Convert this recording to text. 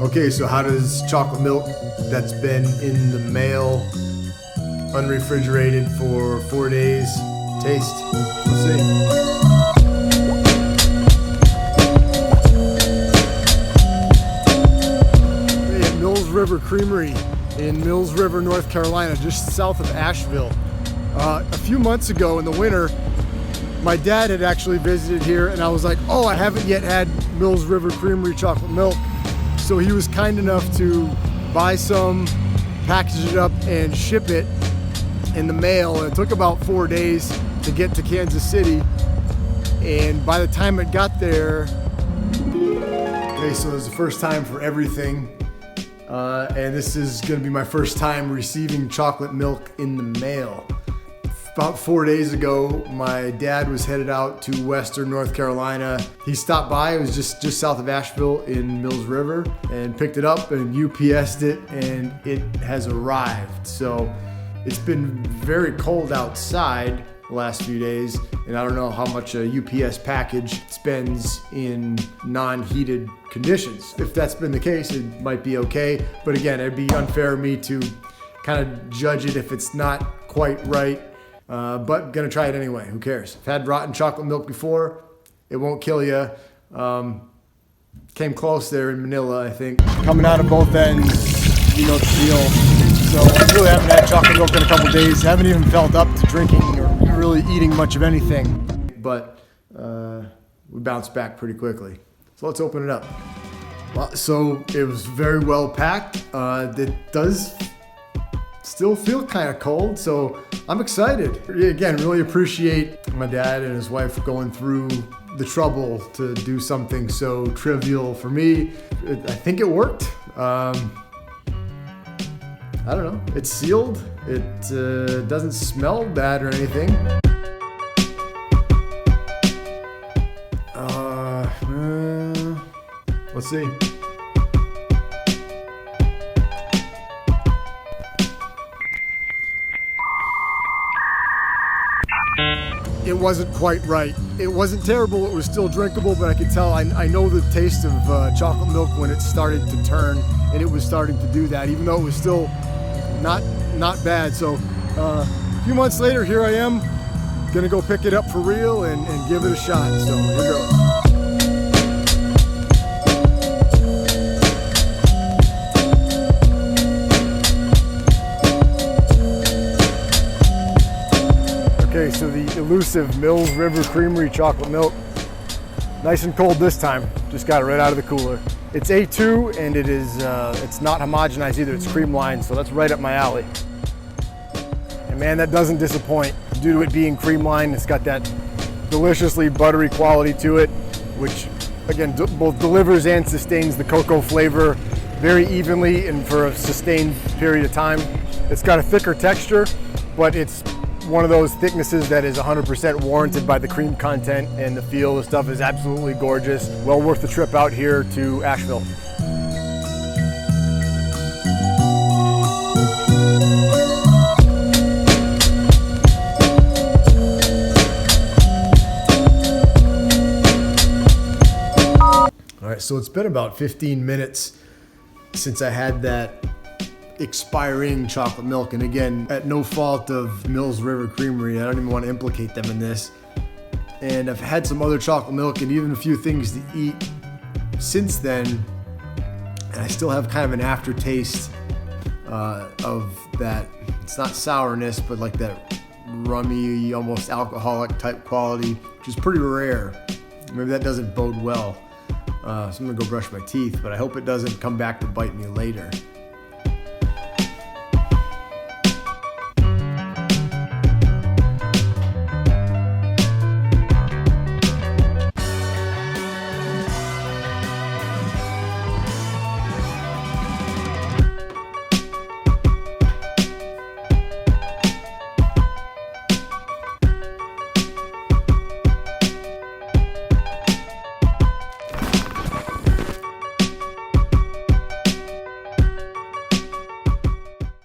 Okay, so how does chocolate milk that's been in the mail, unrefrigerated for 4 days, taste? Let's see. At River Creamery in Mills River, North Carolina, just south of Asheville. A few months ago in the winter, my dad had actually visited here, and I was like, oh, I haven't yet had Mills River Creamery chocolate milk. So he was kind enough to buy some, package it up, and ship it in the mail. And it took about 4 days to get to Kansas City. And by the time it got there, okay, so it was the first time for everything. And this is gonna be my first time receiving chocolate milk in the mail. About 4 days ago, my dad was headed out to Western North Carolina. He stopped by, it was just south of Asheville in Mills River, and picked it up and UPS'd it, and it has arrived. So it's been very cold outside the last few days, and I don't know how much a UPS package spends in non-heated conditions. If that's been the case, it might be okay. But again, it'd be unfair of me to kind of judge it if it's not quite right. But gonna try it anyway, who cares? I've had rotten chocolate milk before, it won't kill you. Came close there in Manila, I think. Coming out of both ends, you know the deal. So I really haven't had chocolate milk in a couple days. Haven't even felt up to drinking or really eating much of anything. But we bounced back pretty quickly. So let's open it up. Well, so it was very well packed. It does still feel kind of cold, so I'm excited. Again, really appreciate my dad and his wife going through the trouble to do something so trivial for me. I think it worked. I don't know, it's sealed. It doesn't smell bad or anything. Let's see. It wasn't quite right. It wasn't terrible, it was still drinkable, but I could tell, I know the taste of chocolate milk when it started to turn, and it was starting to do that, even though it was still not bad. So a few months later, here I am, gonna go pick it up for real and give it a shot. So here goes. Okay, so the elusive Mills River Creamery chocolate milk, nice and cold this time. Just got it right out of the cooler. It's A2, and it is it's not homogenized either. It's cream lined, so that's right up my alley. And man, that doesn't disappoint. Due to it being cream lined, it's got that deliciously buttery quality to it, which again both delivers and sustains the cocoa flavor very evenly and for a sustained period of time. It's got a thicker texture, but it's one of those thicknesses that is 100% warranted by the cream content, and the feel of the stuff is absolutely gorgeous. Well worth the trip out here to Asheville. All right, so it's been about 15 minutes since I had that expiring chocolate milk, and again, at no fault of Mills River Creamery, I don't even want to implicate them in this. And I've had some other chocolate milk and even a few things to eat since then, and I still have kind of an aftertaste of that, it's not sourness, but like that rummy, almost alcoholic type quality, which is pretty rare. Maybe that doesn't bode well. So I'm gonna go brush my teeth, but I hope it doesn't come back to bite me later.